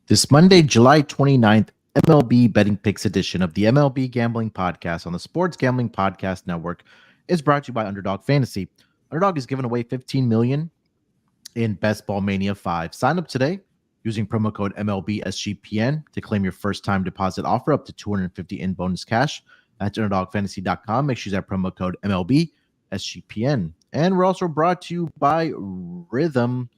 This Monday, July 29th, MLB Betting Picks edition of the MLB Gambling Podcast on the Sports Gambling Podcast Network is brought to you by Underdog Fantasy. Underdog is giving away $15 million in Best Ball Mania 5. Sign up today using promo code MLB SGPN to claim your first-time deposit offer up to $250 in bonus cash. That's UnderdogFantasy.com. Make sure you use that promo code MLB SGPN. And we're also brought to you by Rhythm.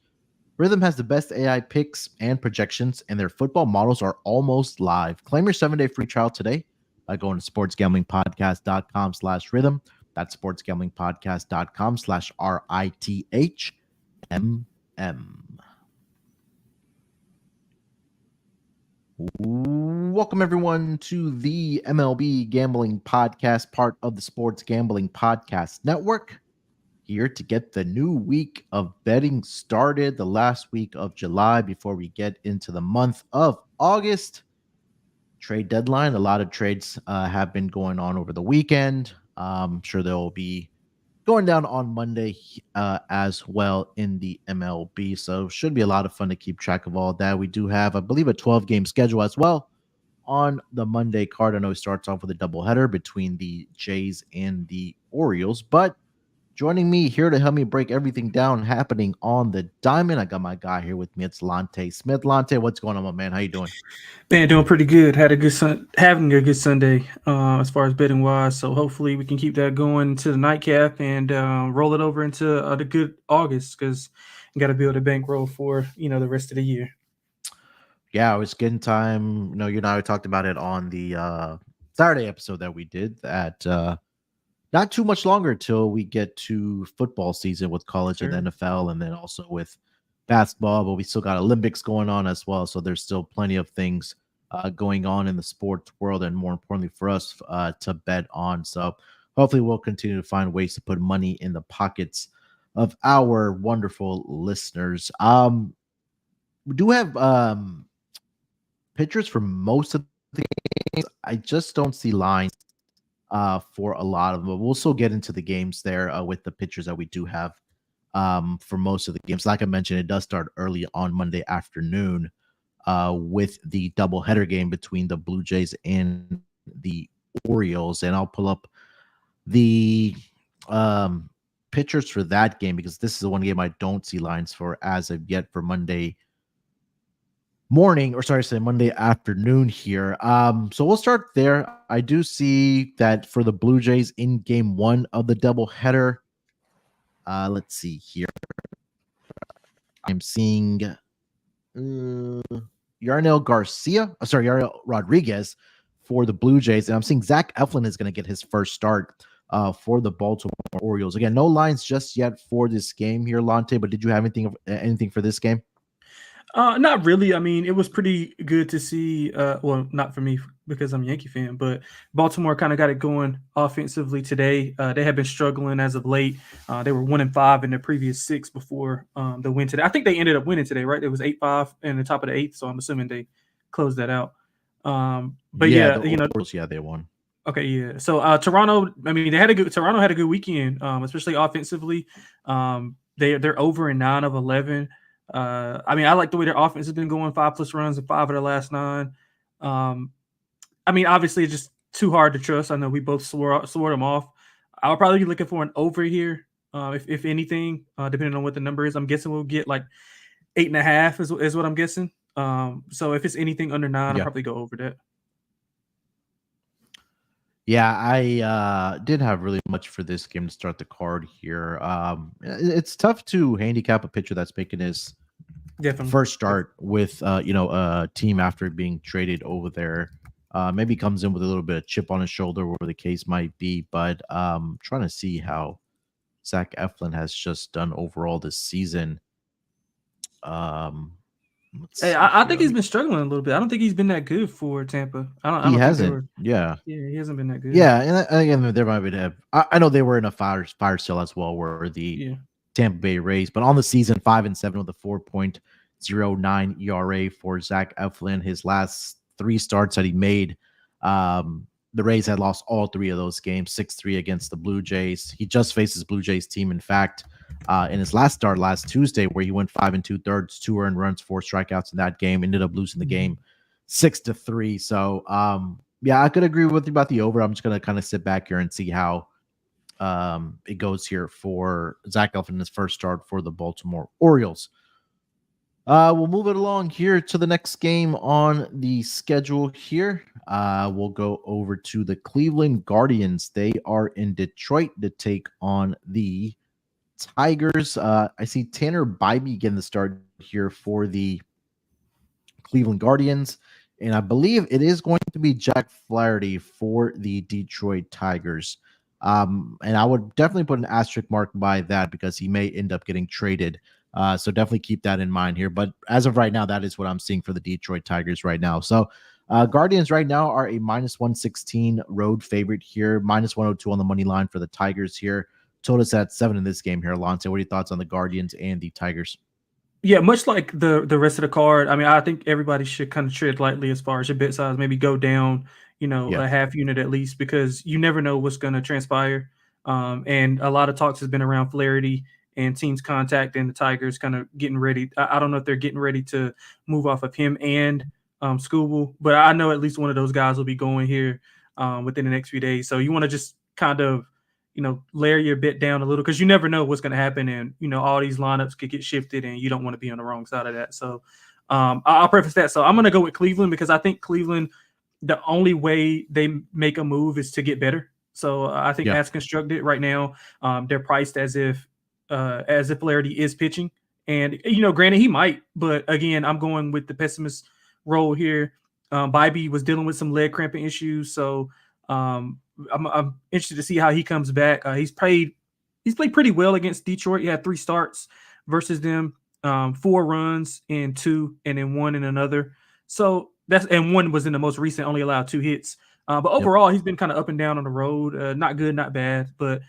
Rhythm has the best AI picks and projections, and their football models are almost live. Claim your 7-day free trial today by going to sportsgamblingpodcast.com/rhythm. That's sportsgamblingpodcast.com/RITHMM. Welcome, everyone, to the MLB Gambling Podcast, part of the Sports Gambling Podcast Network. Here to get the new week of betting started, the last week of July before we get into the month of August. Trade deadline. A lot of trades have been going on over the weekend. I'm sure they'll be going down on Monday as well in the MLB. So should be a lot of fun to keep track of all that. We do have, I believe, a 12-game schedule as well on the Monday card. I know it starts off with a doubleheader between the Jays and the Orioles, but joining me here to help me break everything down happening on the diamond, I got my guy here with me. It's Lonte Smith. Lonte, what's going on, my man? How you doing? Man, doing pretty good. Having a good Sunday as far as betting wise. So hopefully we can keep that going to the nightcap and roll it over into the good August, because you got to build a bankroll for the rest of the year. Yeah, it was getting time. You and I talked about it on the Saturday episode that we did. That not too much longer till we get to football season with college and the NFL, and then also with basketball, but we still got Olympics going on as well. So there's still plenty of things going on in the sports world, and more importantly for us to bet on. So hopefully we'll continue to find ways to put money in the pockets of our wonderful listeners. We do have pictures for most of the games. I just don't see lines for a lot of them, but we'll still get into the games there with the pictures that we do have for most of the games. Like I mentioned, it does start early on Monday afternoon with the doubleheader game between the Blue Jays and the Orioles, and I'll pull up the pictures for that game because this is the one game I don't see lines for as of yet for Monday morning, or Monday afternoon here. So we'll start there. I do see that for the Blue Jays in game one of the doubleheader. Let's see here. I'm seeing Yarnell Rodriguez for the Blue Jays, and I'm seeing Zach Eflin is going to get his first start for the Baltimore Orioles. Again, no lines just yet for this game here, Lonte, but did you have anything for this game? Not really. I mean, it was pretty good to see. Well, not for me because I'm a Yankee fan, but Baltimore kind of got it going offensively today. They have been struggling as of late. They were 1-5 in their previous 6 before the win today. I think they ended up winning today, right? It was 8-5 in the top of the 8th, so I'm assuming they closed that out. But yeah, Orioles, they won. Okay, yeah. So Toronto, I mean, Toronto had a good weekend, especially offensively. They're over in 9 of 11. I mean, I like the way their offense has been going, 5+ runs in 5 of their last 9. I mean, obviously, it's just too hard to trust. I know we both swore them off. I'll probably be looking for an over here, if anything, depending on what the number is. I'm guessing we'll get like 8.5 is what I'm guessing. So if it's anything under 9, I'll probably go over that. Yeah, I didn't have really much for this game to start the card here. It's tough to handicap a pitcher that's making his Definitely. first start with a team after being traded over there. Maybe comes in with a little bit of chip on his shoulder, where the case might be. But trying to see how Zach Eflin has just done overall this season. Um, let's Hey, see I here. think he's been struggling a little bit. I don't think he's been that good for Tampa. I He don't think they hasn't. were. Yeah. Yeah, he hasn't been that good. Yeah, and again, there might be. I know they were in a fire sale as well, where the Yeah. Tampa Bay Rays, but on the season 5-7 with a 4.09 ERA for Zach Eflin. His last three starts that he made, the Rays had lost all three of those games, 6-3 against the Blue Jays. He just faced his Blue Jays team, in fact, in his last start last Tuesday, where he went 5 2/3, 2 earned runs, 4 strikeouts in that game, ended up losing the game 6-3. So, yeah, I could agree with you about the over. I'm just gonna kind of sit back here and see how it goes here for Zach Eflin in his first start for the Baltimore Orioles. We'll move it along here to the next game on the schedule here. We'll go over to the Cleveland Guardians. They are in Detroit to take on the Tigers. I see Tanner Bybee getting the start here for the Cleveland Guardians. And I believe it is going to be Jack Flaherty for the Detroit Tigers. And I would definitely put an asterisk mark by that because he may end up getting traded. So definitely keep that in mind here. But as of right now, that is what I'm seeing for the Detroit Tigers right now. So Guardians right now are a -116 road favorite here, -102 on the money line for the Tigers here. Told us at 7 in this game here, Lonte. What are your thoughts on the Guardians and the Tigers? Yeah, much like the rest of the card. I mean, I think everybody should kind of tread lightly as far as your bet size. Maybe go down, Yeah. a half unit at least, because you never know what's going to transpire. And a lot of talks has been around Flaherty and teams contacting the Tigers, kind of getting ready. I don't know if they're getting ready to move off of him and Scooble, but I know at least one of those guys will be going here within the next few days. So you want to just kind of layer your bet down a little because you never know what's going to happen. And, all these lineups could get shifted and you don't want to be on the wrong side of that. So I'll preface that. So I'm going to go with Cleveland because I think Cleveland, the only way they make a move is to get better. So I think as constructed right now, they're priced as if Flaherty is pitching. And, granted, he might. But, again, I'm going with the pessimist role here. Bybee was dealing with some leg cramping issues. So I'm interested to see how he comes back. He's played pretty well against Detroit. He had 3 starts versus them, 4 runs in 2, and then 1 in another. So and 1 was in the most recent, only allowed 2 hits. But overall, he's been kind of up and down on the road. Not good, not bad. But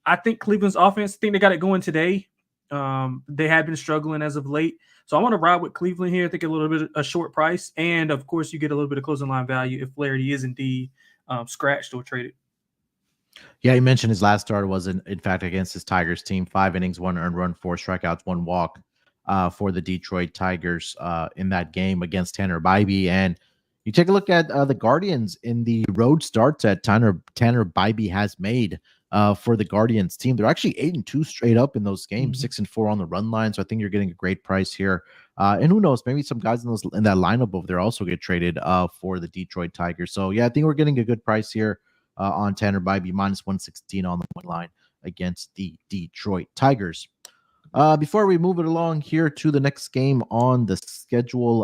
I think Cleveland's offense, I think they got it going today. They have been struggling as of late. So I want to ride with Cleveland here. I think a little bit a short price. And, of course, you get a little bit of closing line value if Flaherty is indeed scratched or traded. Yeah, he mentioned his last start was in fact against his Tigers team. 5 innings, 1 earned run, 4 strikeouts, 1 walk for the Detroit Tigers in that game against Tanner Bybee. And you take a look at the Guardians in the road starts that Tanner Bybee has made for the Guardians team. They're actually 8-2 straight up in those games, 6-4 on the run line. So I think you're getting a great price here. And who knows, maybe some guys in that lineup over there also get traded for the Detroit Tigers. So yeah, I think we're getting a good price here on Tanner Bybee, -116 on the money line against the Detroit Tigers. Before we move it along here to the next game on the schedule,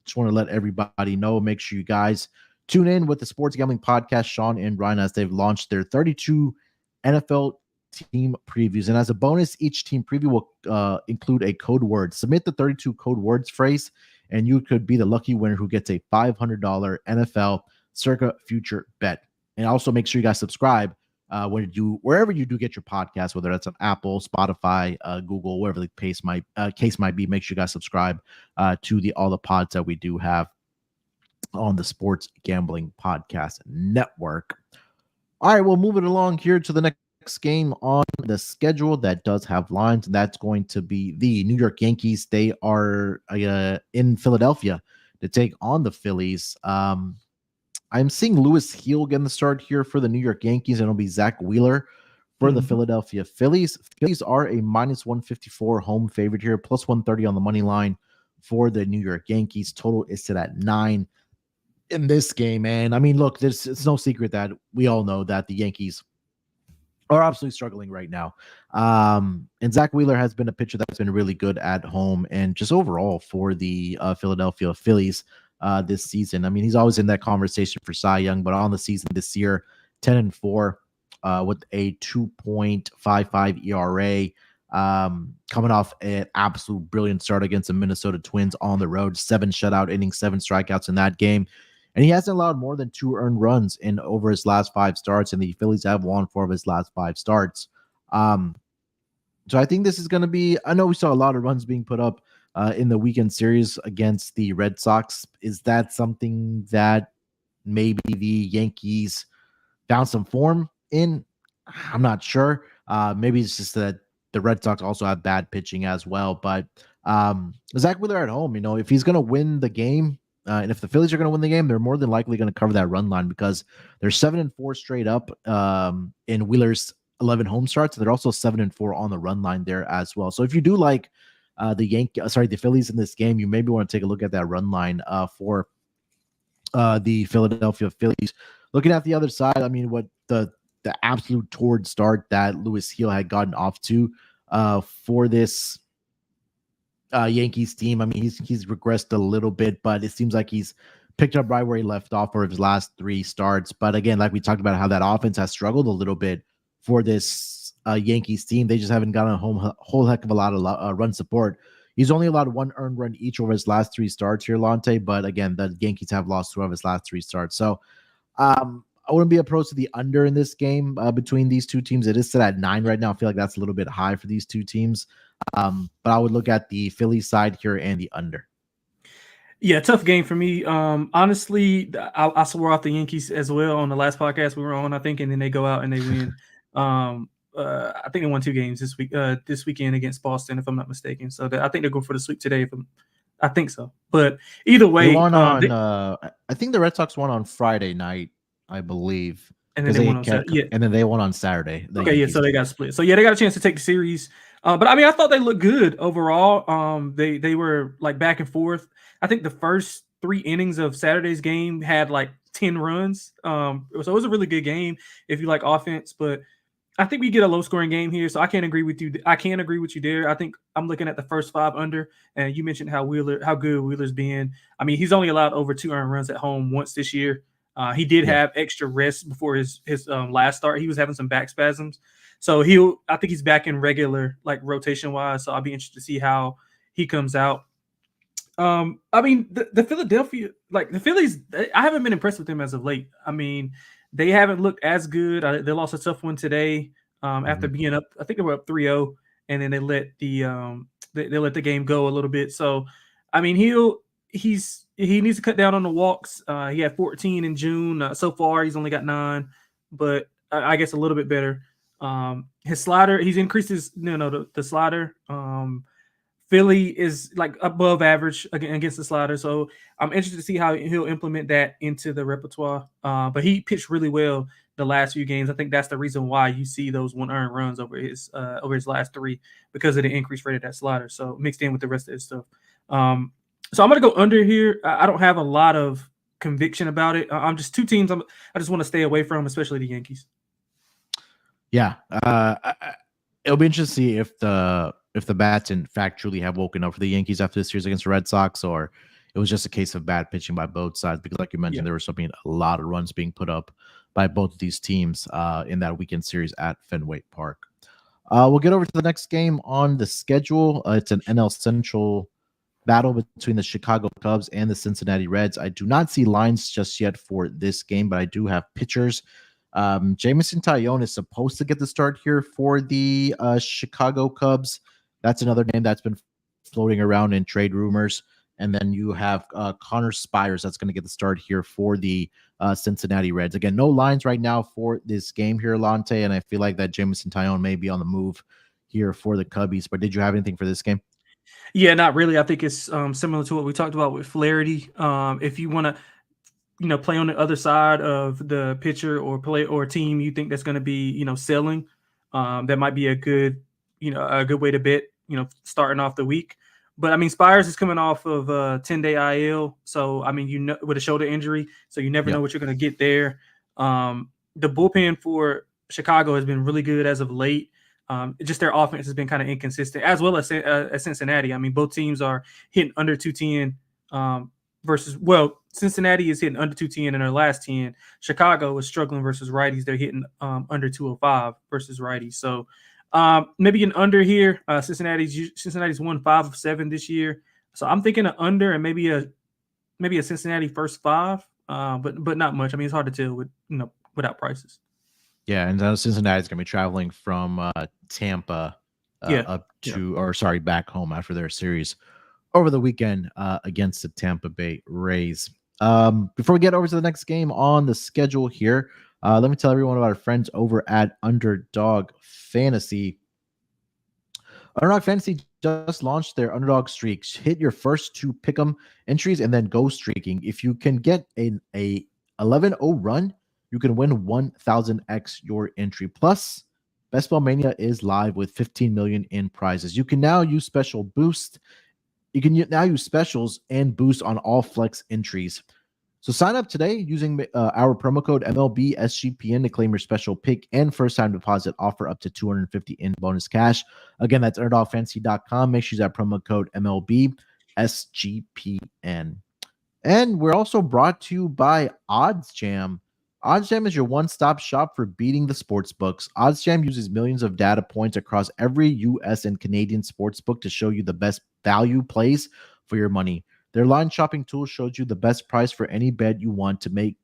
just want to let everybody know, make sure you guys tune in with the Sports Gambling Podcast, Sean and Ryan, as they've launched their 32 NFL team previews. And as a bonus, each team preview will include a code word. Submit the 32 code words phrase, and you could be the lucky winner who gets a $500 NFL Circa future bet. And also make sure you guys subscribe wherever you do get your podcast, whether that's on Apple, Spotify, Google, wherever the case might be. Make sure you guys subscribe to all the pods that we do have on the Sports Gambling Podcast Network. All right, we'll move it along here to the next game on the schedule that does have lines, and that's going to be the New York Yankees. They are in Philadelphia to take on the Phillies. I'm seeing Lewis Heel getting the start here for the New York Yankees, and it'll be Zach Wheeler for the Philadelphia Phillies. Phillies are a -154 home favorite here, +130 on the money line for the New York Yankees. Total is set at 9 in this game. And I mean, look, it's no secret that we all know that the Yankees are absolutely struggling right now. And Zach Wheeler has been a pitcher that's been really good at home and just overall for the Philadelphia Phillies this season. I mean, he's always in that conversation for Cy Young, but on the season this year, 10-4 with a 2.55 ERA. Coming off an absolute brilliant start against the Minnesota Twins on the road, 7 shutout innings, 7 strikeouts in that game. And he hasn't allowed more than 2 earned runs in over his last 5 starts, and the Phillies have won 4 of his last 5 starts. So I think this is going to be, I know we saw a lot of runs being put up in the weekend series against the Red Sox. Is that something that maybe the Yankees found some form in? I'm not sure. Maybe it's just that the Red Sox also have bad pitching as well. But Zach Wheeler at home, if he's going to win the game, and if the Phillies are going to win the game, they're more than likely going to cover that run line because they're 7-4 straight up in Wheeler's 11 home starts. And they're also 7-4 on the run line there as well. So if you do like the Phillies in this game, you maybe want to take a look at that run line for the Philadelphia Phillies. Looking at the other side, I mean, what the absolute torrid start that Louis Heel had gotten off to for this Yankees team. I mean, he's regressed a little bit, but it seems like he's picked up right where he left off for his last 3 starts. But again, like we talked about how that offense has struggled a little bit for this Yankees team. They just haven't gotten a whole heck of a lot of run support. He's only allowed 1 earned run each over his last 3 starts here, Lonte. But again, the Yankees have lost 2 of his last 3 starts. So I wouldn't be opposed to the under in this game between these two teams. It is set at 9 right now. I feel like that's a little bit high for these two teams. But I would look at the Phillies side here and the under. Yeah, tough game for me. Honestly, I swore off the Yankees as well on the last podcast we were on, I think, and then they go out and they win. I think they won 2 games this weekend against Boston, if I'm not mistaken. So I think they're going for the sweep today. I think so. But either way, they won on. I think the Red Sox won on Friday night, I believe. And then they won on Saturday. Yeah. And then they won on Saturday. Okay, yeah, so they got split. So yeah, they got a chance to take the series. But I mean, I thought they looked good overall. They were like back and forth. I think the first 3 innings of Saturday's game had like 10 runs. So it was a really good game if you like offense. But I think we get a low scoring game here. So I can't agree with you. I can't agree with you there. I think I'm looking at the first 5 under. And you mentioned how good Wheeler's been. I mean, he's only allowed over 2 earned runs at home once this year. He did have extra rest before his last start. He was having some back spasms. So I think he's back in regular, like rotation wise. So I'll be interested to see how he comes out. I mean, the Philadelphia, like the Phillies, I haven't been impressed with them as of late. I mean, they haven't looked as good. They lost a tough one today after being up. I think they were up 3-0, and then they let the game go a little bit. So, I mean, he needs to cut down on the walks. He had 14 in June. So far, he's only got 9, but I guess a little bit better. His slider, he's increased the slider. Philly is like above average against the slider. So I'm interested to see how he'll implement that into the repertoire. But he pitched really well the last few games. I think that's the reason why you see those 1 earned runs over his last 3, because of the increased rate of that slider. So mixed in with the rest of his stuff. So I'm going to go under here. I don't have a lot of conviction about it. I'm just 2 teams I just want to stay away from, especially the Yankees. Yeah. It'll be interesting to see if the bats in fact truly have woken up for the Yankees after this series against the Red Sox, or it was just a case of bad pitching by both sides, because like you mentioned, there was a lot of runs being put up by both of these teams in that weekend series at Fenway Park. We'll get over to the next game on the schedule. It's an NL Central battle between the Chicago Cubs and the Cincinnati Reds. I do not see lines just yet for this game, but I do have pitchers. Jameson Taillon is supposed to get the start here for the Chicago Cubs. That's another name that's been floating around in trade rumors. And then you have Connor Spires that's going to get the start here for the Cincinnati Reds. Again, no lines right now for this game here, Lonte, and I feel like that Jameson Taillon may be on the move here for the Cubbies. But did you have anything for this game? Yeah, not really. I think it's similar to what we talked about with Flaherty. If you want to, play on the other side of the pitcher or team you think that's going to be, selling, that might be a good way to bet, starting off the week. But I mean, Spires is coming off of a 10-day IL, so I mean, with a shoulder injury, so you never know what you're going to get there. The bullpen for Chicago has been really good as of late. Just their offense has been kind of inconsistent, as well as Cincinnati. I mean, both teams are hitting under 210 versus, well, Cincinnati is hitting under 210 in their last 10. Chicago is struggling versus righties. They're hitting under 205 versus righties. So maybe an under here. Cincinnati's won 5 of 7 this year. So I'm thinking an under and maybe a Cincinnati first 5, but not much. I mean, it's hard to tell without prices. Yeah, and Cincinnati's going to be traveling from Tampa up to, or sorry, back home after their series over the weekend against the Tampa Bay Rays. Before we get over to the next game on the schedule here, let me tell everyone about our friends over at Underdog Fantasy. Underdog Fantasy just launched their Underdog Streaks. Hit your first 2 pick'em entries and then go streaking. If you can get a 11-0 run, you can win 1,000x your entry. Plus, Best Ball Mania is live with 15 million in prizes. You can now use special boost. You can now use specials and boost on all flex entries. So sign up today using our promo code MLB SGPN to claim your special pick and first time deposit offer up to $250 in bonus cash. Again, that's underdogfantasy.com. Make sure you use that promo code MLB SGPN. And we're also brought to you by OddsJam. OddsJam is your one-stop shop for beating the sports books. OddsJam uses millions of data points across every U.S. and Canadian sports book to show you the best value plays for your money. Their line shopping tool shows you the best price for any bet you want to make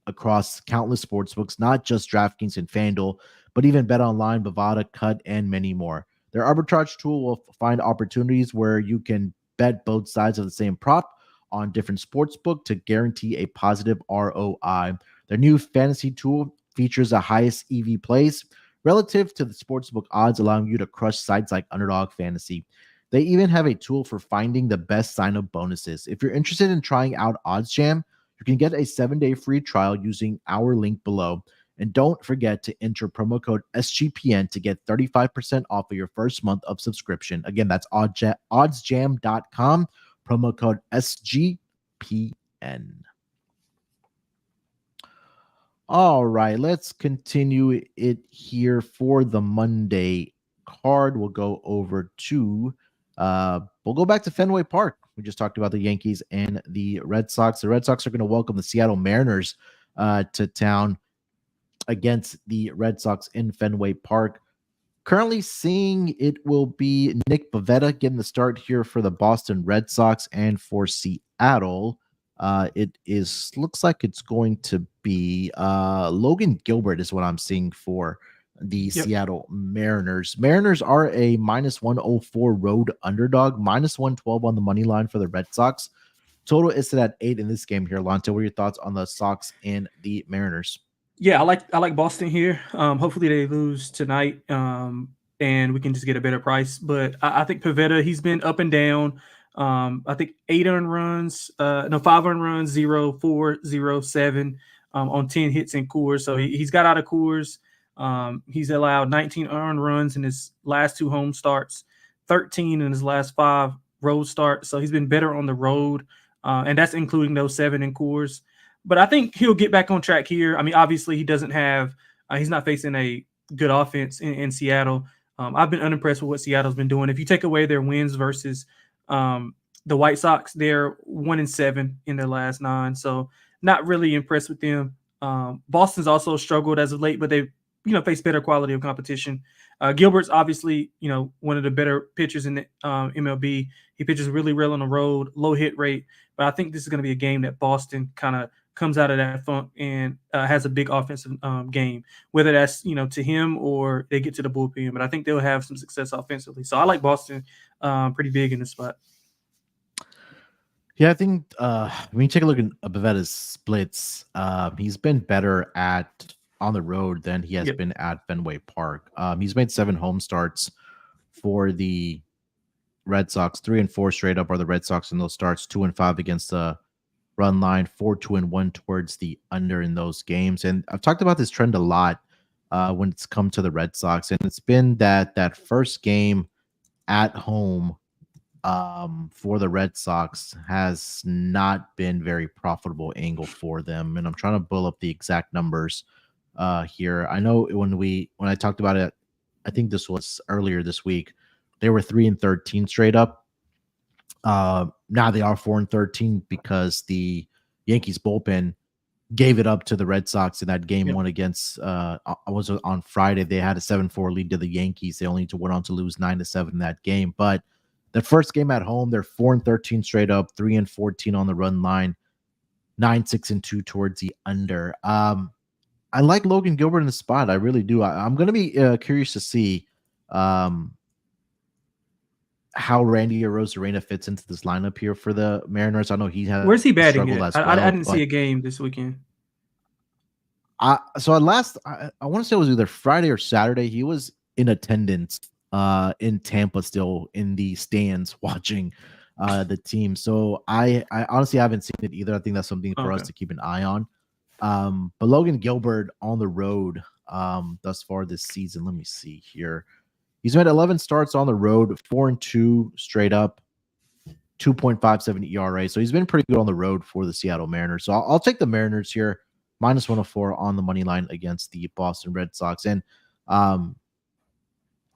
across countless sports books, not just DraftKings and FanDuel, but even BetOnline, Bovada, Cut, and many more. Their arbitrage tool will find opportunities where you can bet both sides of the same prop on different sports book to guarantee a positive ROI. Their new fantasy tool features the highest EV plays relative to the sportsbook odds, allowing you to crush sites like Underdog Fantasy. They even have a tool for finding the best sign-up bonuses. If you're interested in trying out OddsJam, you can get a 7-day free trial using our link below. And don't forget to enter promo code SGPN to get 35% off of your first month of subscription. Again, that's oddsjam.com, promo code SGPN. All right, let's continue it here for the Monday card. We'll go over to we'll go back to Fenway Park. We just talked about the Yankees and the Red Sox. The Red Sox are going to welcome the Seattle Mariners to town against the Red Sox in Fenway Park. Currently seeing it will be Nick Pivetta getting the start here for the Boston Red Sox, and for Seattle, looks like it's going to be Logan Gilbert is what I'm seeing for the Seattle Mariners. Mariners are a -104 road underdog, -112 on the money line for the Red Sox. Total is set at 8 in this game here. Lonte, what are your thoughts on the Sox and the Mariners? Yeah, I like Boston here. Hopefully they lose tonight, and we can just get a better price. But I think Pivetta, he's been up and down. I think 5 earned runs, 0, 4, 0, 7 on 10 hits in Coors. So he's got out of Coors. He's allowed 19 earned runs in his last 2 home starts, 13 in his last 5 road starts. So he's been better on the road, and that's including those 7 in Coors. But I think he'll get back on track here. I mean, obviously he doesn't have he's not facing a good offense in Seattle. I've been unimpressed with what Seattle's been doing. If you take away their wins versus the White Sox, they're 1-7 in their last 9. So not really impressed with them. Boston's also struggled as of late, but they've face better quality of competition. Gilbert's obviously one of the better pitchers in the MLB. He pitches really well on the road, low hit rate. But I think this is going to be a game that Boston kind of comes out of that funk and has a big offensive game, whether that's to him or they get to the bullpen. But I think they'll have some success offensively. So I like Boston pretty big in this spot. Yeah, I think when you take a look at Pivetta's splits, he's been better on the road than he has been at Fenway Park. He's made 7 home starts for the Red Sox. 3 and 4 straight up are the Red Sox in those starts. 2 and 5 against the run line. 4, 2 and 1 towards the under in those games. And I've talked about this trend a lot when it's come to the Red Sox, and it's been that first game at home for the Red Sox has not been very profitable angle for them. And I'm trying to pull up the exact numbers here. I know when I talked about it, I think this was earlier this week. They were 3-13 straight up. Now they are 4-13 because the Yankees bullpen gave it up to the Red Sox in that game one against was on Friday. They had a 7-4 lead to the Yankees. They only went on to lose 9-7 in that game. But the first game at home, they're 4-13 straight up, 3-14 on the run line, 9-6-2 towards the under. I like Logan Gilbert in the spot. I really do. I'm going to be curious to see how Randy Arozarena fits into this lineup here for the Mariners. I know he has Where's he batting struggled at? as well. I didn't see a game this weekend. So at last, I want to say it was either Friday or Saturday. He was in attendance in Tampa, still in the stands watching the team. So I honestly haven't seen it either. I think that's something for us to keep an eye on. But Logan Gilbert on the road thus far this season. Let me see here. He's made 11 starts on the road, 4-2 straight up, 2.57 ERA. So he's been pretty good on the road for the Seattle Mariners. So I'll take the Mariners here, minus 104 on the money line against the Boston Red Sox. And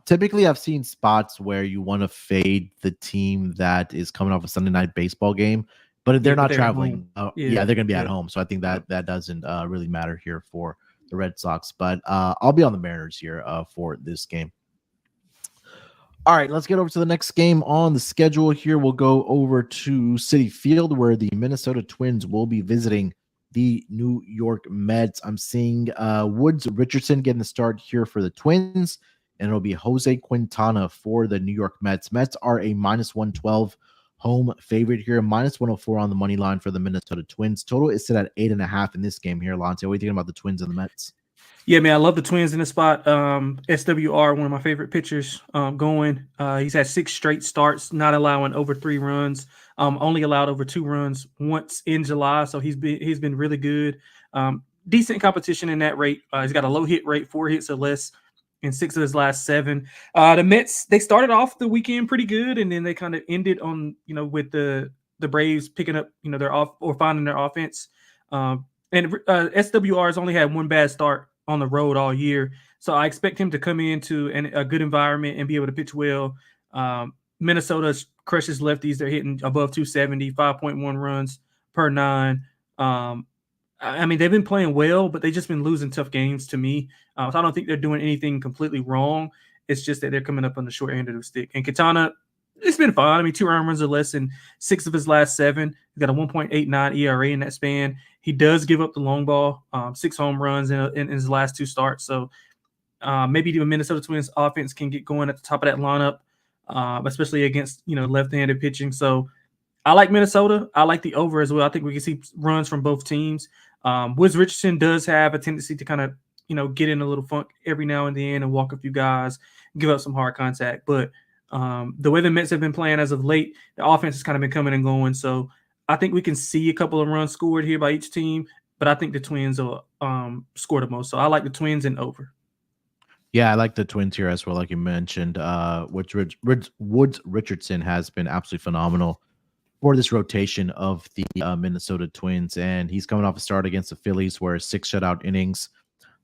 typically I've seen spots where you want to fade the team that is coming off a Sunday night baseball game, but if they're not traveling, they're going to be at home. So I think that doesn't really matter here for the Red Sox. But I'll be on the Mariners here for this game. All right, let's get over to the next game on the schedule here. We'll go over to Citi Field, where the Minnesota Twins will be visiting the New York Mets. I'm seeing Woods Richardson getting the start here for the Twins, and it'll be Jose Quintana for the New York Mets. Mets are a minus 112 home favorite here, minus 104 on the money line for the Minnesota Twins. Total is set at 8.5 in this game here, Lonte. What are you thinking about the Twins and the Mets? Yeah, man, I love the Twins in the spot. SWR, one of my favorite pitchers, going. He's had 6 straight starts, not allowing over 3 runs. Only allowed over 2 runs once in July, so he's been really good. Decent competition in that rate. He's got a low hit rate, 4 hits or less in 6 of his last 7. The Mets, they started off the weekend pretty good, and then they kind of ended on with the Braves picking up their off or finding their offense. And SWR has only had 1 bad start on the road all year. So I expect him to come into a good environment and be able to pitch well. Minnesota crushes lefties. They're hitting above 270, 5.1 runs per 9. I mean, they've been playing well, but they've just been losing tough games to me. So I don't think they're doing anything completely wrong. It's just that they're coming up on the short end of the stick. And Quintana, it's been fine. I mean, 2 earned runs or less in 6 of his last 7. He's got a 1.89 ERA in that span. He does give up the long ball, 6 home runs in his last 2 starts. So maybe the Minnesota Twins offense can get going at the top of that lineup, especially against left-handed pitching. So I like Minnesota. I like the over as well. I think we can see runs from both teams. Woods Richardson does have a tendency to kind of get in a little funk every now and then and walk a few guys, give up some hard contact. But the way the Mets have been playing as of late, the offense has kind of been coming and going. So I think we can see a couple of runs scored here by each team, but I think the Twins will score the most. So I like the Twins and over. Yeah, I like the Twins here as well, like you mentioned. Woods Richardson has been absolutely phenomenal for this rotation of the Minnesota Twins, and he's coming off a start against the Phillies where 6 shutout innings,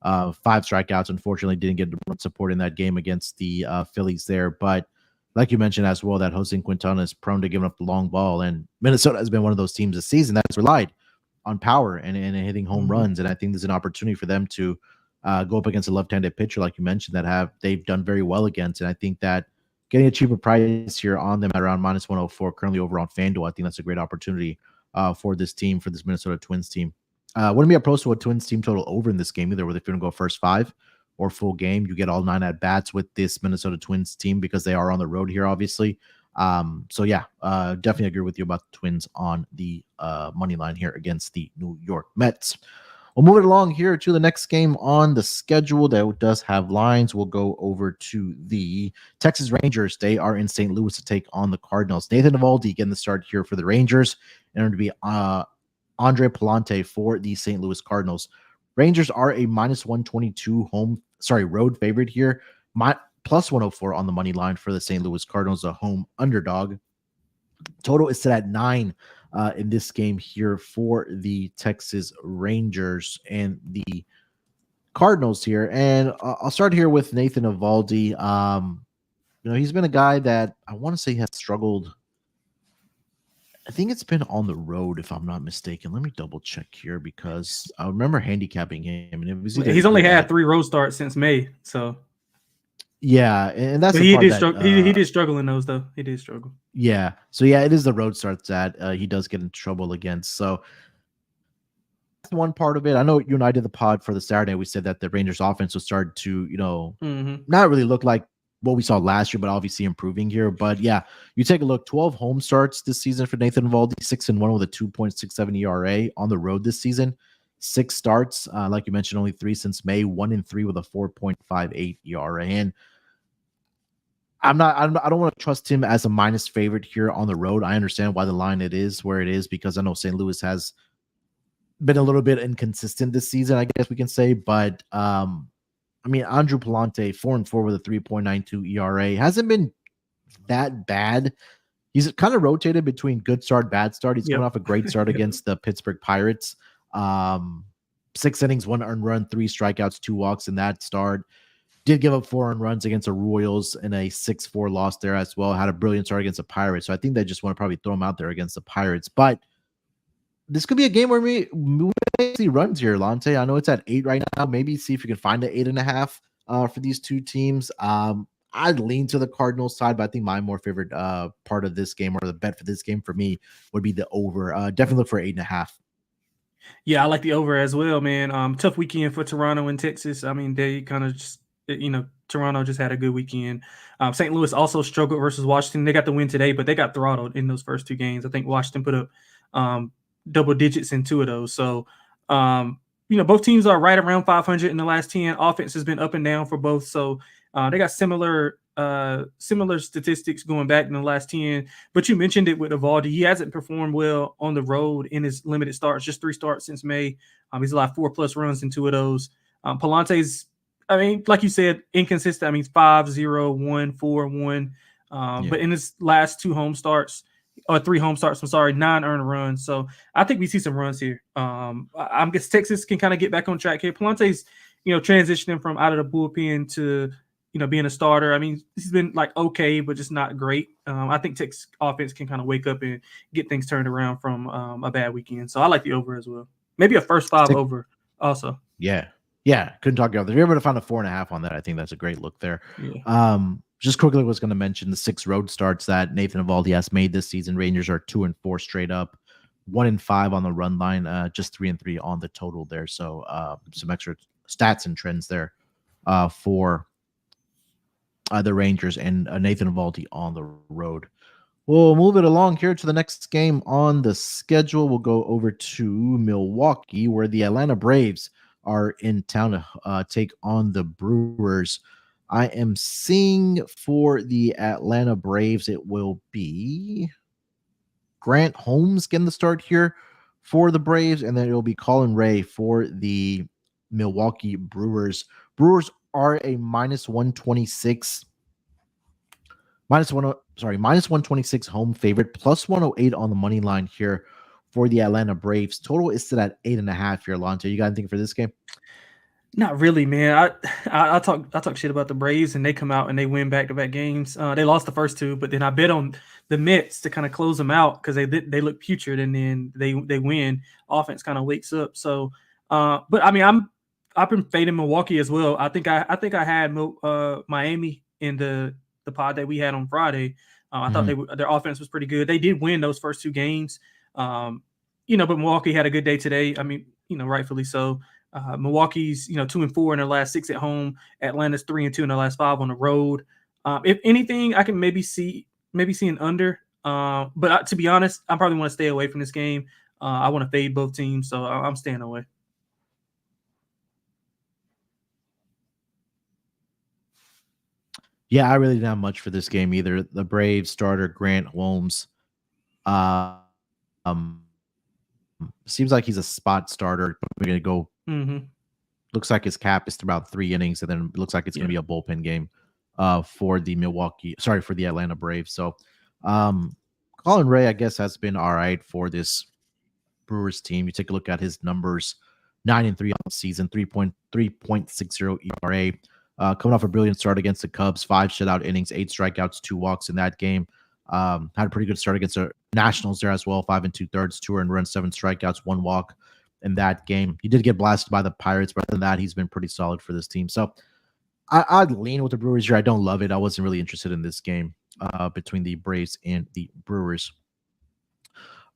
5 strikeouts. Unfortunately, didn't get the run support in that game against the Phillies there, but like you mentioned as well, that Jose Quintana is prone to giving up the long ball, and Minnesota has been one of those teams this season that's relied on power and hitting home runs, and I think there's an opportunity for them to go up against a left-handed pitcher, like you mentioned, they've done very well against, and I think that getting a cheaper price here on them at around minus 104, currently over on FanDuel, I think that's a great opportunity for this team, for this Minnesota Twins team. Wouldn't be opposed to a Twins team total over in this game either, whether if you're going to go first 5 or full game. You get all 9 at bats with this Minnesota Twins team because they are on the road here, obviously. So yeah, definitely agree with you about the Twins on the money line here against the New York Mets. We'll move it along here to the next game on the schedule that does have lines. We'll go over to the Texas Rangers. They are in St. Louis to take on the Cardinals. Nathan Eovaldi getting the start here for the Rangers, and it'll be Andre Palante for the St. Louis Cardinals. Rangers are a minus 122 road favorite here, plus 104 on the money line for the St. Louis Cardinals, a home underdog. Total is set at 9 in this game here for the Texas Rangers, and the Cardinals here, and I'll start here with Nathan Eovaldi. He's been a guy that I want to say has struggled. I think it's been on the road, if I'm not mistaken. Let me double check here because I remember handicapping him, and it was he's only had 3 road starts since May. So yeah, and that's he did struggle. He did struggle in those though. He did struggle. Yeah, so yeah, it is the road starts that he does get in trouble against. So that's one part of it. I know you and I did the pod for the Saturday. We said that the Rangers offense was starting to, not really look like what we saw last year, but obviously improving here. But yeah, you take a look, 12 home starts this season for Nathan Eovaldi, 6-1 with a 2.67 ERA on the road this season. 6 starts, like you mentioned, only 3 since May, 1-3 with a 4.58 ERA. And I don't want to trust him as a minus favorite here on the road. I understand why the line it is where it is, because I know St. Louis has been a little bit inconsistent this season, I guess we can say. But Andrew Palante, 4-4 with a 3.92 ERA, hasn't been that bad. He's kind of rotated between good start, bad start. He's coming off a great start against the Pittsburgh Pirates. 6 innings, 1 earned run, 3 strikeouts, 2 walks in that start. Did give up 4 earned runs against the Royals in a 6-4 loss there as well. Had a brilliant start against the Pirates. So I think they just want to probably throw him out there against the Pirates. But this could be a game where we may see runs here, Lonte. I know it's at 8 right now. Maybe see if you can find an 8.5 for these two teams. I'd lean to the Cardinals side, but I think my more favorite part of this game, or the bet for this game for me, would be the over. Definitely look for 8.5. Yeah, I like the over as well, man. Tough weekend for Toronto and Texas. I mean, they kind of just, Toronto just had a good weekend. St. Louis also struggled versus Washington. They got the win today, but they got throttled in those first 2 games. I think Washington put up double digits in 2 of those. So, both teams are right around 500 in the last 10. Offense has been up and down for both. So they got similar statistics going back in the last 10. But you mentioned it with Eovaldi. He hasn't performed well on the road in his limited starts, just 3 starts since May. He's allowed 4+ runs in 2 of those. Palante's, like you said, inconsistent. 5-0, 1, 4, 1. But in his last 2 home starts, or 3 home starts, 9 earned runs. So I think we see some runs here. I guess Texas can kind of get back on track here. Palante's, transitioning from out of the bullpen to, being a starter. He's been okay, but just not great. I think Texas offense can kind of wake up and get things turned around from a bad weekend. So I like the over as well. Maybe a first 5 over also. Yeah. Couldn't talk about that. If you're able to find a 4.5 on that, I think that's a great look there. Yeah. Just quickly was going to mention the 6 road starts that Nathan Eovaldi has made this season. Rangers are 2-4 straight up, 1-5 on the run line, just 3-3 on the total there. So some extra stats and trends there for the Rangers and Nathan Eovaldi on the road. We'll move it along here to the next game on the schedule. We'll go over to Milwaukee, where the Atlanta Braves are in town to take on the Brewers. I am seeing for the Atlanta Braves, it will be Grant Holmes getting the start here for the Braves, and then it will be Colin Ray for the Milwaukee Brewers. Brewers are a minus 126 home favorite, plus 108 on the money line here for the Atlanta Braves. Total is set at 8.5 here, Lonte. You got anything for this game? Not really, man. I talk shit about the Braves, and they come out and they win back-to-back games. They lost the first 2, but then I bet on the Mets to kind of close them out because they look putrid, and then they win. Offense kind of wakes up. So, but I've been fading Milwaukee as well. I think I had Miami in the pod that we had on Friday. I thought their offense was pretty good. They did win those first 2 games. But Milwaukee had a good day today. Rightfully so. Milwaukee's 2-4 in their last 6 at home. Atlanta's 3-2 in their last 5 on the road. If anything, I can maybe see an under. But to be honest, I probably want to stay away from this game. I want to fade both teams, so I'm staying away. Yeah, I really didn't have much for this game either. The Braves starter Grant Holmes, seems like he's a spot starter. We're gonna go. Looks like his cap is about 3 innings, and then it looks like it's gonna be a bullpen game for the Atlanta Braves. So Colin Ray, I guess, has been all right for this Brewers team. You take a look at his numbers 9-3 on the season, 3.60 ERA. Coming off a brilliant start against the Cubs, 5 shutout innings, 8 strikeouts, 2 walks in that game. Had a pretty good start against the Nationals there as well, 5 2/3, 2 earned runs, 7 strikeouts, 1 walk in that game. He did get blasted by the Pirates, but other than that, he's been pretty solid for this team. So I'd lean with the Brewers here. I don't love it. I wasn't really interested in this game between the Braves and the Brewers.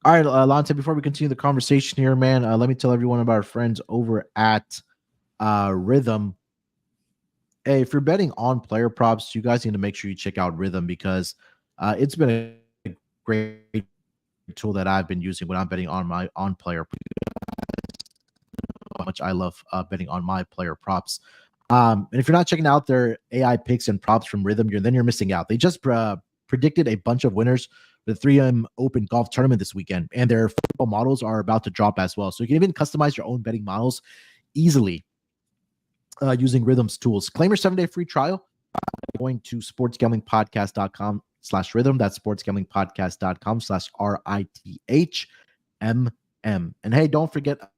All right, Lonte, before we continue the conversation here, man, let me tell everyone about our friends over at Rhythm. Hey, if you're betting on player props, you guys need to make sure you check out Rhythm because it's been a great tool that I've been using when I'm betting on my player. How much I love betting on my player props. And if you're not checking out their AI picks and props from Rhythm, you're missing out. They just predicted a bunch of winners for the 3M Open Golf Tournament this weekend, and their football models are about to drop as well. So you can even customize your own betting models easily using Rhythm's tools. Claim your 7-day free trial by going to sportsgamblingpodcast.com/rhythm. That's sportsgamblingpodcast.com/RITHMM. And hey, don't forget.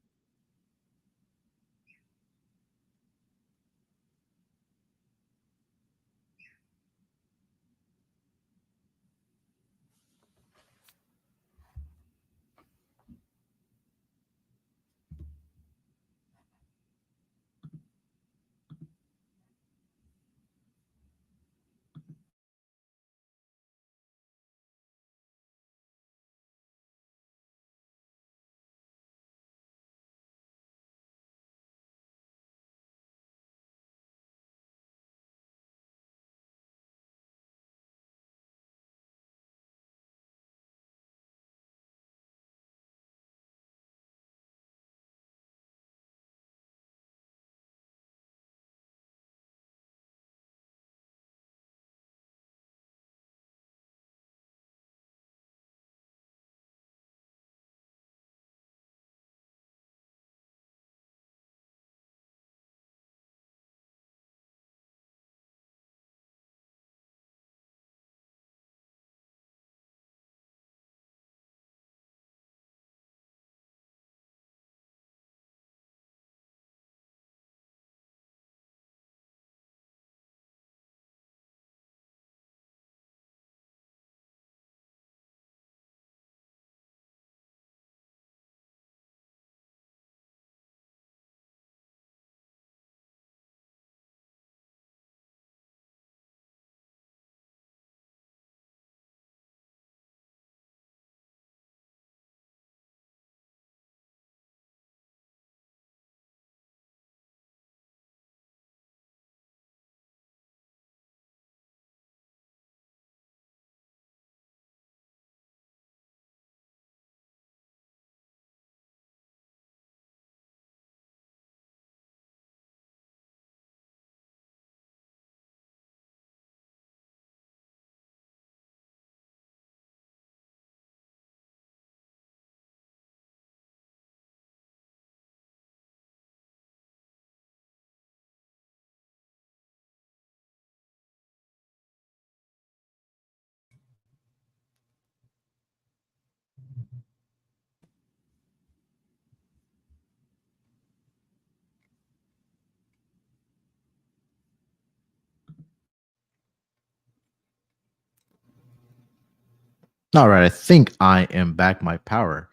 All right, I think I am back. My power,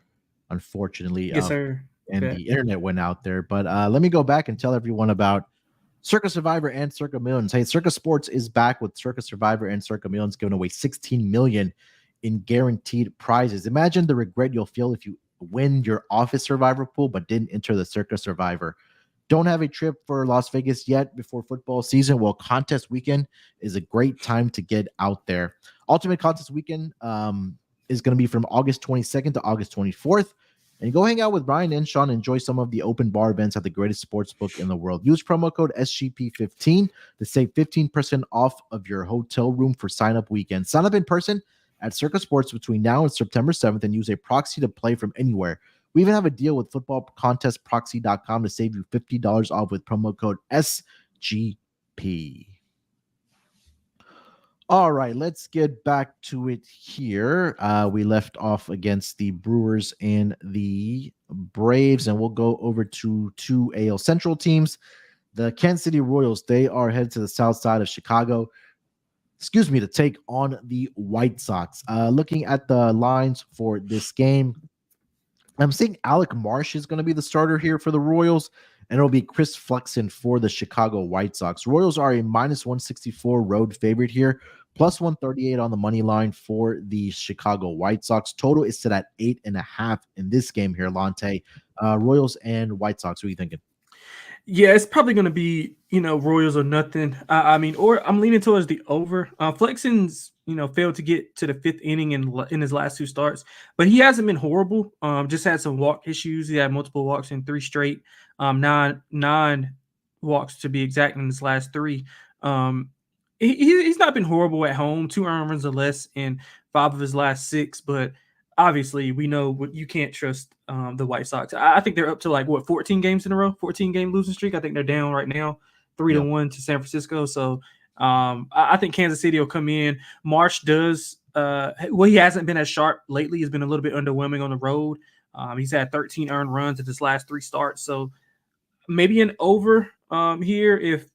unfortunately, Yes, sir. and Okay. the internet went out there. But let me go back and tell everyone about Circus Survivor and Circa Millions. Hey, Circus Sports is back with Circus Survivor and Circa Millions, giving away $16 million in guaranteed prizes. Imagine the regret you'll feel if you win your office Survivor pool but didn't enter the Circus Survivor. Don't have a trip for Las Vegas yet before football season? Well, contest weekend is a great time to get out there. Ultimate Contest Weekend is going to be from August 22nd to August 24th. And go hang out with Brian and Sean and enjoy some of the open bar events at the greatest sports book in the world. Use promo code SGP15 to save 15% off of your hotel room for sign-up weekend. Sign up in person at Circus Sports between now and September 7th and use a proxy to play from anywhere. We even have a deal with footballcontestproxy.com to save you $50 off with promo code SGP. All right, let's get back to it here. We left off against the Brewers and the Braves, and we'll go over to two AL Central teams. The Kansas City Royals, they are headed to the south side of Chicago, to take on the White Sox. Looking at the lines for this game, I'm seeing Alec Marsh is going to be the starter here for the Royals, and it'll be Chris Flexen for the Chicago White Sox. Royals are a minus 164 road favorite here, plus 138 on the money line for the Chicago White Sox. Total is set at 8.5 in this game here, Lonte. Royals and White Sox, what are you thinking? Yeah, it's probably going to be, Royals or nothing. Or I'm leaning towards the over. Flexen's, failed to get to the fifth inning in his last two starts, but he hasn't been horrible. Just had some walk issues. He had multiple walks in three straight, nine walks to be exact in his last three. He's not been horrible at home. 2 earned runs or less in 5 of his last 6, but obviously we know you can't trust the White Sox. I think they're up to 14 games in a row, 14-game losing streak. I think they're down right now 3-1 to San Francisco. So I think Kansas City will come in. Marsh does he hasn't been as sharp lately. He's been a little bit underwhelming on the road. He's had 13 earned runs in his last 3 starts. So maybe an over here if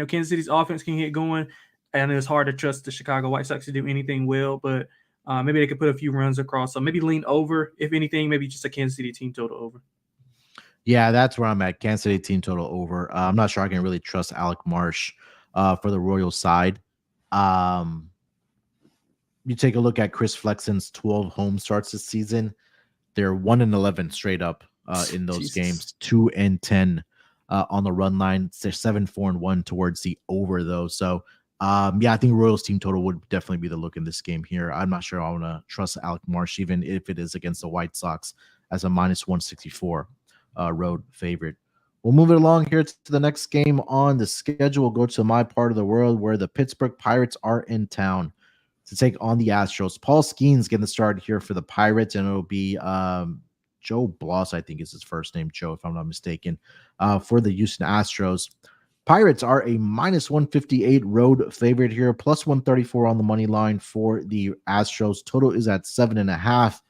Kansas City's offense can get going. And it's hard to trust the Chicago White Sox to do anything well, but maybe they could put a few runs across. So maybe lean over, if anything, maybe just a Kansas City team total over. Yeah, that's where I'm at. Kansas City team total over. I'm not sure I can really trust Alec Marsh for the Royals side. You take a look at Chris Flexen's 12 home starts this season. They're 1-11 straight up in those games, 2-10 on the run line. They're 7-4-1 towards the over, though. So, I think Royals team total would definitely be the look in this game here. I'm not sure I want to trust Alec Marsh, even if it is against the White Sox, as a minus 164 road favorite. We'll move it along here to the next game on the schedule. We'll go to my part of the world where the Pittsburgh Pirates are in town to take on the Astros. Paul Skeens getting started here for the Pirates, and it'll be Joe Bloss, I think is his first name, Joe, if I'm not mistaken, for the Houston Astros. Pirates are a minus 158 road favorite here, plus 134 on the money line for the Astros. Total is at 7.5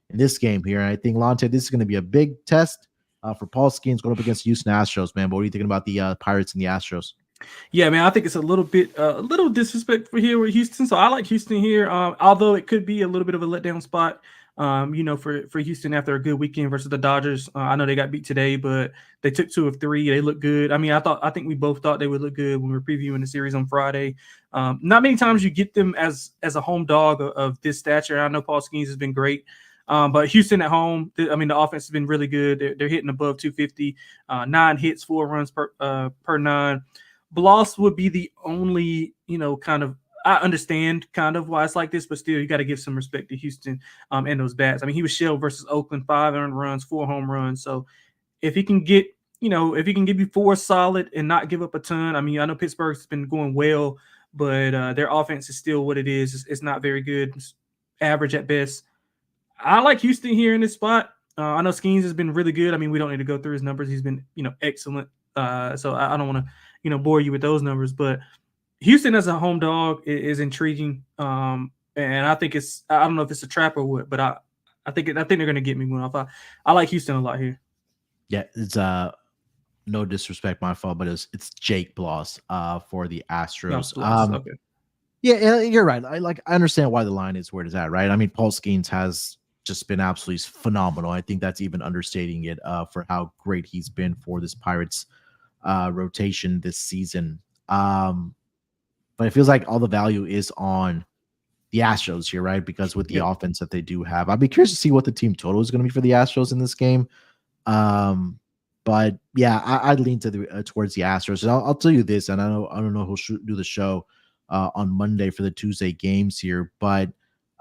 in this game here. And I think, Lonte, this is going to be a big test for Paul Skeens going up against Houston Astros, man. But what are you thinking about the Pirates and the Astros? Yeah, man, I think it's a little disrespect for here with Houston. So I like Houston here, although it could be a little bit of a letdown spot. For Houston after a good weekend versus the Dodgers. I know they got beat today, but they took 2 of 3. They look good. I mean, I think we both thought they would look good when we were previewing the series on Friday. Not many times you get them as a home dog of this stature. I know Paul Skeens has been great. But Houston at home, the offense has been really good. They're hitting above 250, 9 hits, 4 runs per 9. Bloss would be the only, I understand kind of why it's like this, but still, you got to give some respect to Houston and those bats. I mean, he was shelled versus Oakland, 5 earned runs, 4 home runs. So if he can give you 4 solid and not give up a ton, I mean, I know Pittsburgh's been going well, but their offense is still what it is. It's not very good. It's average at best. I like Houston here in this spot. I know Skeens has been really good. I mean, we don't need to go through his numbers. He's been, excellent. So I don't want to, bore you with those numbers, but Houston as a home dog is intriguing. And I think I don't know if it's a trap or what, but I think they're going to get me, Munaf. I like Houston a lot here. Yeah, it's no disrespect, my fault, but it's Jake Bloss for the Astros. Okay. Yeah, you're right. I understand why the line is where it is at, right? I mean, Paul Skeens has just been absolutely phenomenal. I think that's even understating it for how great he's been for this Pirates rotation this season. But it feels like all the value is on the Astros here, right? Because with the offense that they do have, I'd be curious to see what the team total is going to be for the Astros in this game. But yeah, I'd lean towards the Astros. And I'll tell you this, and I don't know who'll do the show on Monday for the Tuesday games here, but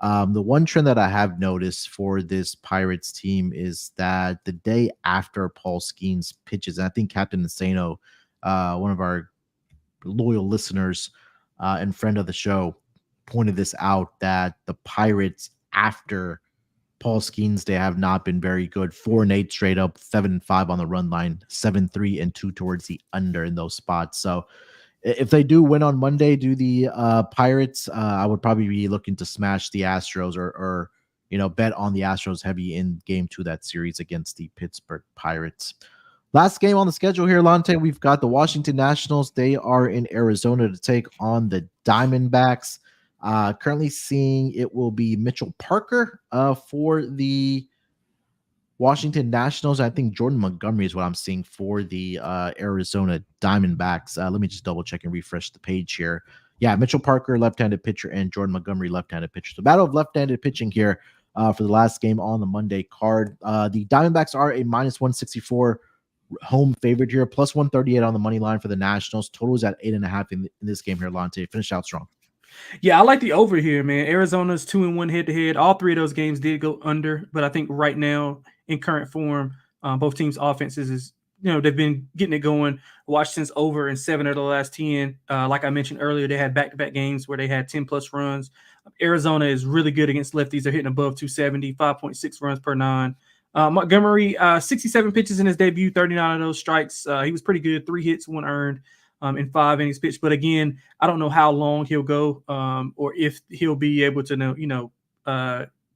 the one trend that I have noticed for this Pirates team is that the day after Paul Skeens pitches, and I think Captain Insano, one of our loyal listeners and friend of the show, pointed this out, that the Pirates after Paul Skeens Day have not been very good. 4-8 straight up, 7-5 on the run line, 7-3 and 2 towards the under in those spots. So if they do win on Monday, do the Pirates, I would probably be looking to smash the Astros or bet on the Astros heavy in game 2 of that series against the Pittsburgh Pirates. Last game on the schedule here, Lonte, we've got the Washington Nationals. They are in Arizona to take on the Diamondbacks. Currently seeing it will be Mitchell Parker for the Washington Nationals. I think Jordan Montgomery is what I'm seeing for the Arizona Diamondbacks. Let me just double check and refresh the page here. Yeah, Mitchell Parker, left-handed pitcher, and Jordan Montgomery, left-handed pitcher. So battle of left-handed pitching here for the last game on the Monday card. The Diamondbacks are a minus 164 home favorite here, plus 138 on the money line for the Nationals. Total is at 8.5 in this game here, Lonte. Finish out strong. Yeah, I like the over here, man. Arizona's 2-1 head-to-head. All 3 of those games did go under, but I think right now in current form, both teams' offenses is, they've been getting it going. Washington's over in 7 of the last 10. Like I mentioned earlier, they had back-to-back games where they had 10-plus runs. Arizona is really good against lefties. They're hitting above 270, 5.6 runs per 9. Montgomery, 67 pitches in his debut, 39 of those strikes. He was pretty good, 3 hits, 1 earned in 5 innings pitched. But again, I don't know how long he'll go or if he'll be able to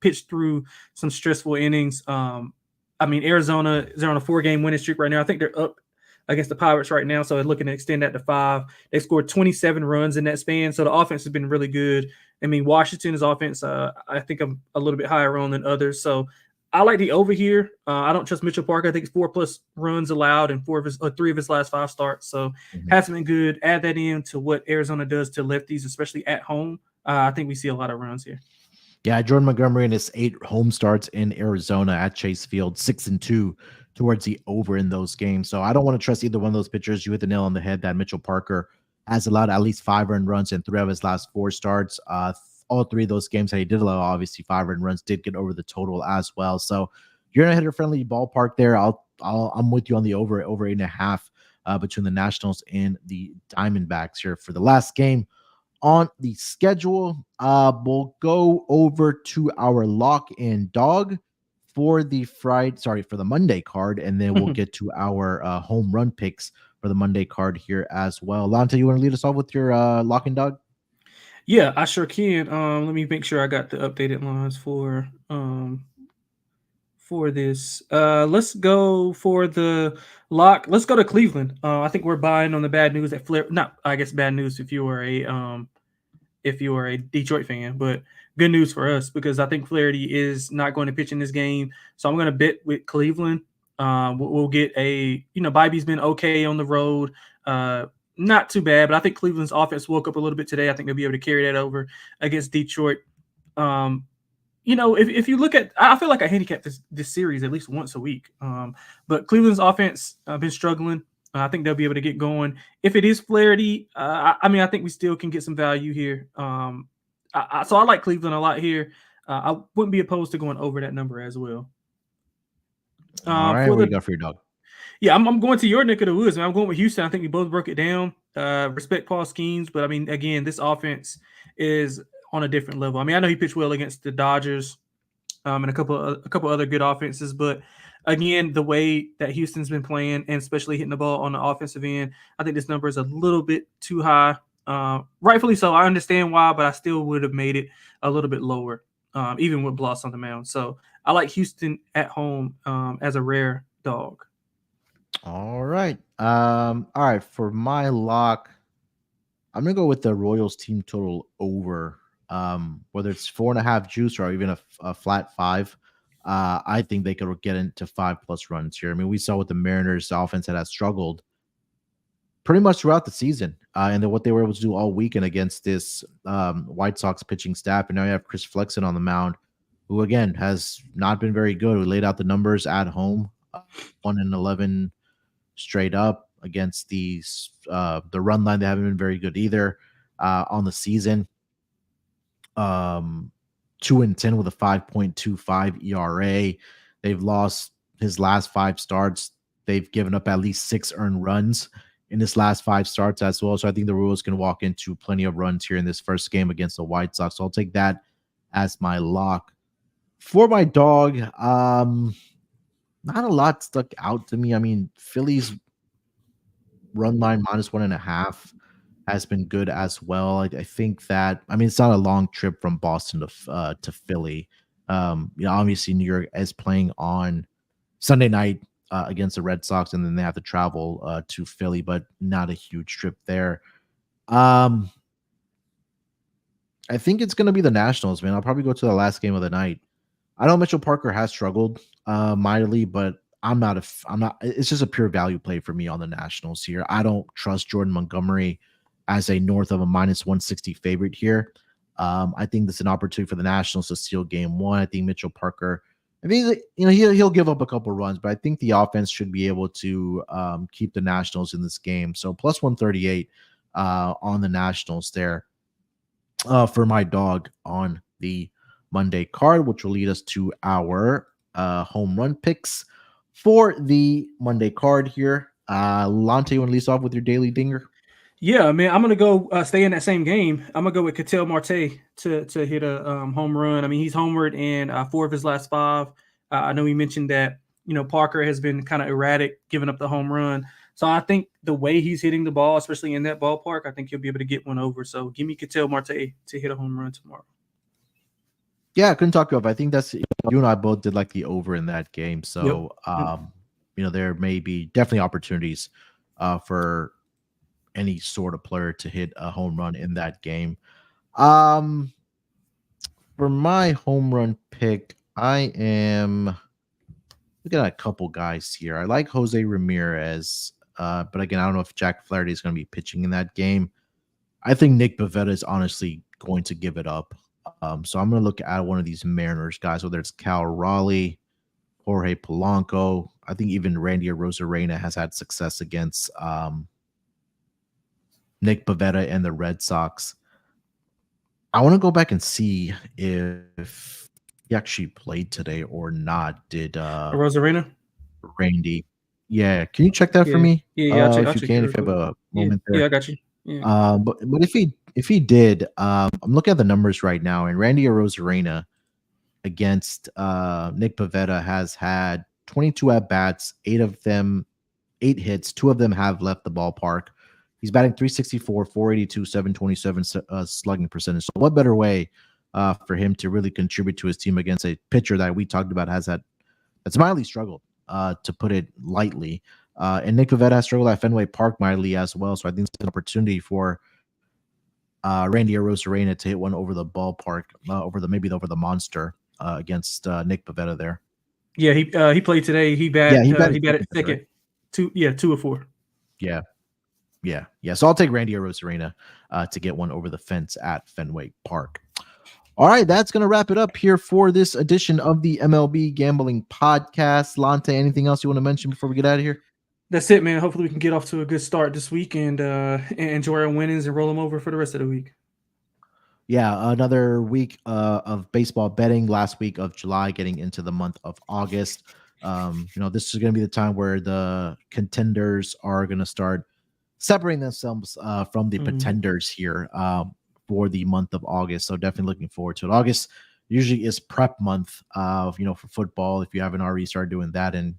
pitch through some stressful innings. Arizona is on a 4-game winning streak right now. I think they're up against the Pirates right now, so they're looking to extend that to 5. They scored 27 runs in that span, so the offense has been really good. Washington's offense, I think I'm a little bit higher on than others, so I like the over here. I don't trust Mitchell Parker. I think it's 4+ runs allowed in 3 of his last 5 starts, so hasn't been good. Add that in to what Arizona does to lefties, especially at home. I think we see a lot of runs here. Yeah, Jordan Montgomery in his 8 home starts in Arizona at Chase Field, 6-2 towards the over in those games. So I don't want to trust either one of those pitchers. You hit the nail on the head that Mitchell Parker has allowed at least 5 earned runs in 3 of his last 4 starts. All 3 of those games that he did allow, obviously 5 earned runs, did get over the total as well. So you're in a hitter-friendly ballpark there. I'm with you on the over 8.5 between the Nationals and the Diamondbacks here for the last game on the schedule. We'll go over to our lock and dog for the Monday card, and then we'll get to our home run picks for the Monday card here as well. Lonte, you want to lead us off with your lock and dog? Yeah, I sure can. Let me make sure I got the updated lines for this. Let's go for the lock. Let's go to Cleveland. I think we're buying on the bad news that bad news if you are a Detroit fan, but good news for us because I think Flaherty is not going to pitch in this game. So I'm going to bet with Cleveland. We'll get Bibby's been okay on the road. Not too bad, but I think Cleveland's offense woke up a little bit today. I think they'll be able to carry that over against Detroit. If you look at, I feel like I handicap this series at least once a week. But Cleveland's offense been struggling. I think they'll be able to get going. If it is Flaherty, I think we still can get some value here. So I like Cleveland a lot here. I wouldn't be opposed to going over that number as well. All right, what do you got for your dog? Yeah, I'm going to your neck of the woods, man. I'm going with Houston. I think we both broke it down. Respect Paul Skeens, but again, this offense is on a different level. I know he pitched well against the Dodgers and a couple other good offenses, but again, the way that Houston's been playing and especially hitting the ball on the offensive end, I think this number is a little bit too high. Rightfully so. I understand why, but I still would have made it a little bit lower, even with Bloss on the mound. So I like Houston at home as a rare dog. All right. All right. For my lock, I'm gonna go with the Royals team total over. Whether it's 4.5 juice or even a flat 5. I think they could get into 5+ runs here. We saw with the Mariners offense that has struggled pretty much throughout the season, and then what they were able to do all weekend against this White Sox pitching staff. And now you have Chris Flexen on the mound, who again has not been very good. We laid out the numbers at home, 1-11 straight up against the run line. They haven't been very good either on the season. 2-10 with a 5.25 ERA. They've lost his last 5 starts. They've given up at least 6 earned runs in his last 5 starts as well. So I think the Royals can walk into plenty of runs here in this first game against the White Sox. So I'll take that as my lock. For my dog, not a lot stuck out to me. Phillies run line -1.5 has been good as well. I think that, I mean, it's not a long trip from Boston to Philly. Obviously New York is playing on Sunday night against the Red Sox, and then they have to travel to Philly, but not a huge trip there. Um, I think it's going to be the Nationals, man. I'll probably go to the last game of the night. I know Mitchell Parker has struggled mightily, but I'm not. It's just a pure value play for me on the Nationals here. I don't trust Jordan Montgomery as a north of a minus 160 favorite here. I think this is an opportunity for the Nationals to steal game one. I think Mitchell Parker, I mean, he'll give up a couple runs, but I think the offense should be able to keep the Nationals in this game. So plus 138 on the Nationals there for my dog on the Monday card, which will lead us to our home run picks for the Monday card here. Lonte, you want to lead us off with your daily dinger? Yeah, man, I'm gonna go stay in that same game. I'm gonna go with Ketel Marte to hit a home run. I mean, he's homered in 4 of his last 5. I know he mentioned that Parker has been kind of erratic, giving up the home run. So I think the way he's hitting the ball, especially in that ballpark, I think he'll be able to get one over. So give me Ketel Marte to hit a home run tomorrow. Yeah, I couldn't talk you up. I think that's, you and I both did like the over in that game. So there may be definitely opportunities for any sort of player to hit a home run in that game. For my home run pick, I am looking at a couple guys here. I like Jose Ramirez, but again, I don't know if Jack Flaherty is going to be pitching in that game. I think Nick Pivetta is honestly going to give it up. So I'm going to look at one of these Mariners guys, whether it's Cal Raleigh, Jorge Polanco. I think even Randy Arozarena has had success against Nick Pivetta and the Red Sox. I want to go back and see if he actually played today or not. Did Arozarena? Randy? Yeah, can you check that for me? Yeah, if you can, if you have a moment there. Yeah, I got you. Yeah. But if he did, I'm looking at the numbers right now, and Randy Arozarena against Nick Pivetta has had 22 at bats, 8 hits, 2 of them have left the ballpark. He's batting 364, 482, 727 slugging percentage. So what better way for him to really contribute to his team against a pitcher that we talked about that's mildly struggled, to put it lightly. And Nick Pivetta has struggled at Fenway Park mildly as well. So I think it's an opportunity for Randy Arozarena to hit one over the ballpark, over the monster against Nick Pivetta there. Yeah, he played today. He batted second. Right? 2 of 4. Yeah. So I'll take Randy Arozarena to get one over the fence at Fenway Park. All right, that's going to wrap it up here for this edition of the MLB Gambling Podcast. Lonte, anything else you want to mention before we get out of here? That's it, man. Hopefully we can get off to a good start this week and enjoy our winnings and roll them over for the rest of the week. Yeah, another week of baseball betting. Last week of July, getting into the month of August. This is going to be the time where the contenders are going to start separating themselves from the pretenders here for the month of August. So definitely looking forward to it. August usually is prep month, for football. If you haven't already started doing that, and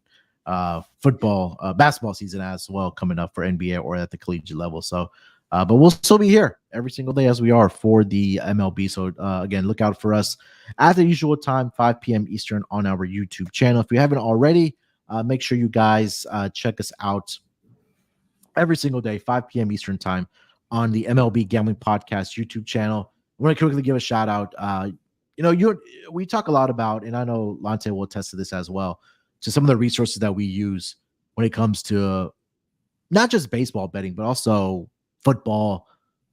basketball season as well coming up for NBA or at the collegiate level. So, but we'll still be here every single day as we are for the MLB. So again, look out for us at the usual time, 5 p.m. Eastern on our YouTube channel. If you haven't already, make sure you guys check us out every single day, 5 p.m. Eastern time on the MLB Gambling Podcast YouTube channel. I want to quickly give a shout out. We talk a lot about, and I know Lonte will attest to this as well, to some of the resources that we use when it comes to not just baseball betting, but also football,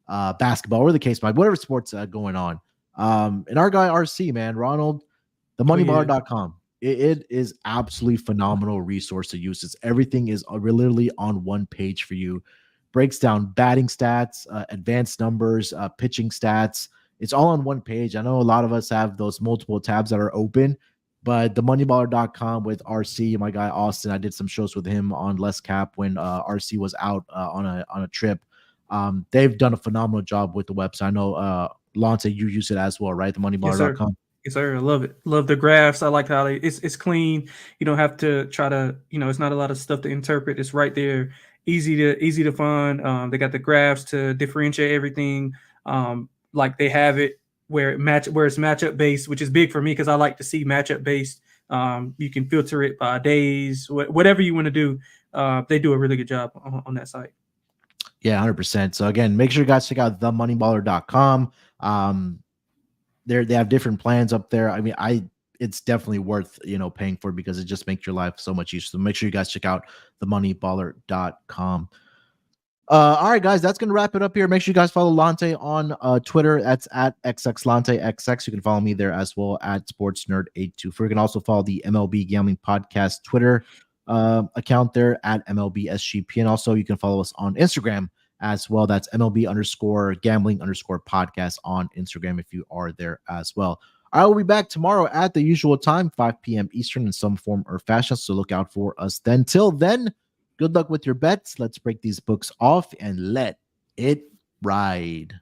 basketball, or the case might, whatever sports going on. And our guy RC, man, Ronald, themoneyballer.com. It is absolutely phenomenal resource to use. Everything is literally on one page for you. Breaks down batting stats, advanced numbers, pitching stats. It's all on one page. I know a lot of us have those multiple tabs that are open, but themoneyballer.com with RC, my guy Austin, I did some shows with him on Less Cap when RC was out on a trip. They've done a phenomenal job with the website. I know Lonte, you use it as well, right? Themoneyballer.com. Yes, sir. I love it. Love the graphs. I like how it's clean. You don't have to try to, it's not a lot of stuff to interpret. It's right there easy to fund. They got the graphs to differentiate everything. Like they have it where it's matchup based, which is big for me because I like to see matchup based. You can filter it by days, whatever you want to do. They do a really good job on that site. Yeah, 100%. So again, make sure you guys check out themoneyballer.com. They have different plans up there. I mean, it's definitely worth, paying for because it just makes your life so much easier. So make sure you guys check out themoneyballer.com. All right, guys, that's going to wrap it up here. Make sure you guys follow Lonte on Twitter. That's at XXLonteXX. You can follow me there as well at SportsNerd824. You can also follow the MLB Gambling Podcast Twitter account there at MLB SGPN. Also, you can follow us on Instagram as well. That's MLB_gambling_podcast on Instagram if you are there as well. I will be back tomorrow at the usual time, 5 p.m. Eastern in some form or fashion. So look out for us then. Till then, good luck with your bets. Let's break these books off and let it ride.